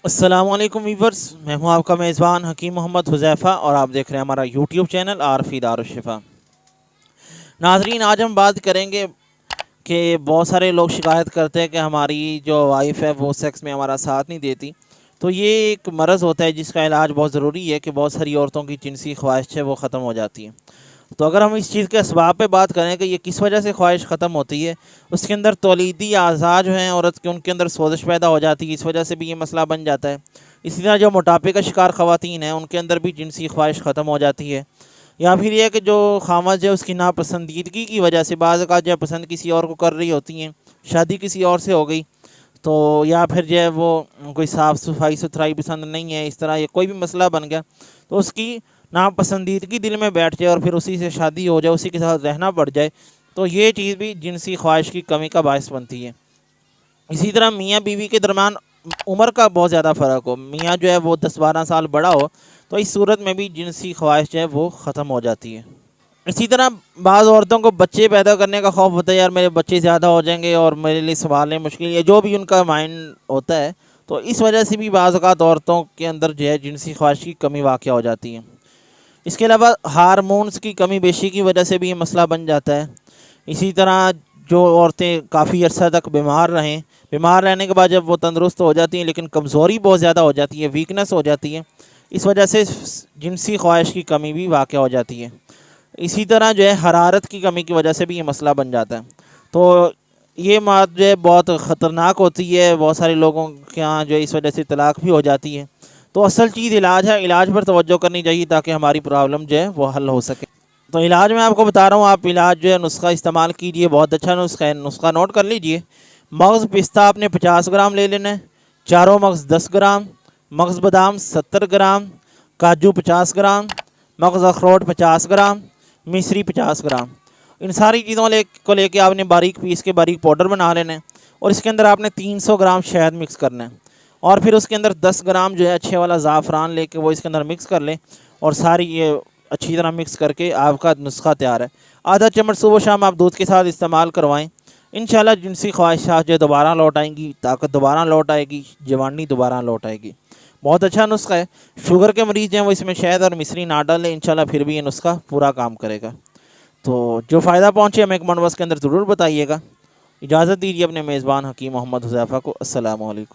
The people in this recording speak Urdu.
السلام علیکم ویورز، میں ہوں آپ کا میزبان حکیم محمد حذیفہ اور آپ دیکھ رہے ہیں ہمارا یوٹیوب چینل عارفی دارالشفا۔ ناظرین، آج ہم بات کریں گے کہ بہت سارے لوگ شکایت کرتے ہیں کہ ہماری جو وائف ہے وہ سیکس میں ہمارا ساتھ نہیں دیتی۔ تو یہ ایک مرض ہوتا ہے جس کا علاج بہت ضروری ہے کہ بہت ساری عورتوں کی جنسی خواہش ہے وہ ختم ہو جاتی ہے۔ تو اگر ہم اس چیز کے اسباب پہ بات کریں کہ یہ کس وجہ سے خواہش ختم ہوتی ہے، اس کے اندر تولیدی اعضاء جو ہیں عورت کے، ان کے اندر سوزش پیدا ہو جاتی ہے، اس وجہ سے بھی یہ مسئلہ بن جاتا ہے۔ اسی طرح جو موٹاپے کا شکار خواتین ہیں ان کے اندر بھی جنسی خواہش ختم ہو جاتی ہے۔ یا پھر یہ کہ جو خامد ہے اس کی ناپسندیدگی کی وجہ سے بعض اوقات جو ہے پسند کسی اور کو کر رہی ہوتی ہیں، شادی کسی اور سے ہو گئی، تو یا پھر جو ہے وہ کوئی صاف صفائی ستھرائی پسند نہیں ہے، اس طرح یہ کوئی بھی مسئلہ بن گیا تو اس کی ناپسندیدگی دل میں بیٹھ جائے اور پھر اسی سے شادی ہو جائے، اسی کے ساتھ رہنا پڑ جائے، تو یہ چیز بھی جنسی خواہش کی کمی کا باعث بنتی ہے۔ اسی طرح میاں بیوی کے درمیان عمر کا بہت زیادہ فرق ہو، میاں جو ہے وہ 10-12 سال بڑا ہو، تو اس صورت میں بھی جنسی خواہش جو ہے وہ ختم ہو جاتی ہے۔ اسی طرح بعض عورتوں کو بچے پیدا کرنے کا خوف ہوتا ہے، یار میرے بچے زیادہ ہو جائیں گے اور میرے لیے سنبھالنے مشکل ہے، جو بھی ان کا مائنڈ ہوتا ہے، تو اس وجہ سے بھی بعض اوقات عورتوں کے اندر جو ہے جنسی خواہش کی کمی واقع ہو جاتی ہے۔ اس کے علاوہ ہارمونز کی کمی بیشی کی وجہ سے بھی یہ مسئلہ بن جاتا ہے۔ اسی طرح جو عورتیں کافی عرصہ تک بیمار رہنے کے بعد جب وہ تندرست ہو جاتی ہیں لیکن کمزوری بہت زیادہ ہو جاتی ہے، ویکنس ہو جاتی ہے، اس وجہ سے جنسی خواہش کی کمی بھی واقع ہو جاتی ہے۔ اسی طرح جو ہے حرارت کی کمی کی وجہ سے بھی یہ مسئلہ بن جاتا ہے۔ تو یہ بات جو ہے بہت خطرناک ہوتی ہے، بہت سارے لوگوں کے یہاں جو ہے اس وجہ سے طلاق بھی ہو جاتی ہے۔ تو اصل چیز علاج ہے، علاج پر توجہ کرنی چاہیے تاکہ ہماری پرابلم جو ہے وہ حل ہو سکے۔ تو علاج میں آپ کو بتا رہا ہوں، آپ علاج جو ہے نسخہ استعمال کیجئے، بہت اچھا نسخہ ہے، نسخہ نوٹ کر لیجئے۔ مغز پستہ آپ نے 50 گرام لے لینا ہے، چاروں مغز 10 گرام، مغز بادام 70 گرام، کاجو 50 گرام، مغز اخروٹ 50 گرام، مصری 50 گرام۔ ان ساری چیزوں کو لے کے آپ نے باریک پیس کے باریک پاؤڈر بنا لینا ہے، اور اس کے اندر آپ نے 300 گرام شہد مکس کرنا ہے، اور پھر اس کے اندر 10 گرام جو ہے اچھے والا زعفران لے کے وہ اس کے اندر مکس کر لیں، اور ساری یہ اچھی طرح مکس کر کے آپ کا نسخہ تیار ہے۔ آدھا چمچ صبح و شام آپ دودھ کے ساتھ استعمال کروائیں، انشاءاللہ جنسی خواہشات جو دوبارہ لوٹ آئیں گی، طاقت دوبارہ لوٹ آئے گی، جوانی دوبارہ لوٹ آئے گی۔ بہت اچھا نسخہ ہے۔ شوگر کے مریض ہیں وہ اس میں شہد اور مصری نہ ڈالیں، انشاءاللہ پھر بھی یہ نسخہ پورا کام کرے گا۔ تو جو فائدہ پہنچے ہمیں کمنٹ باکس کے اندر ضرور بتائیے گا۔ اجازت دیجیے اپنے میزبان حکیم محمد حذیفہ کو۔ السلام علیکم۔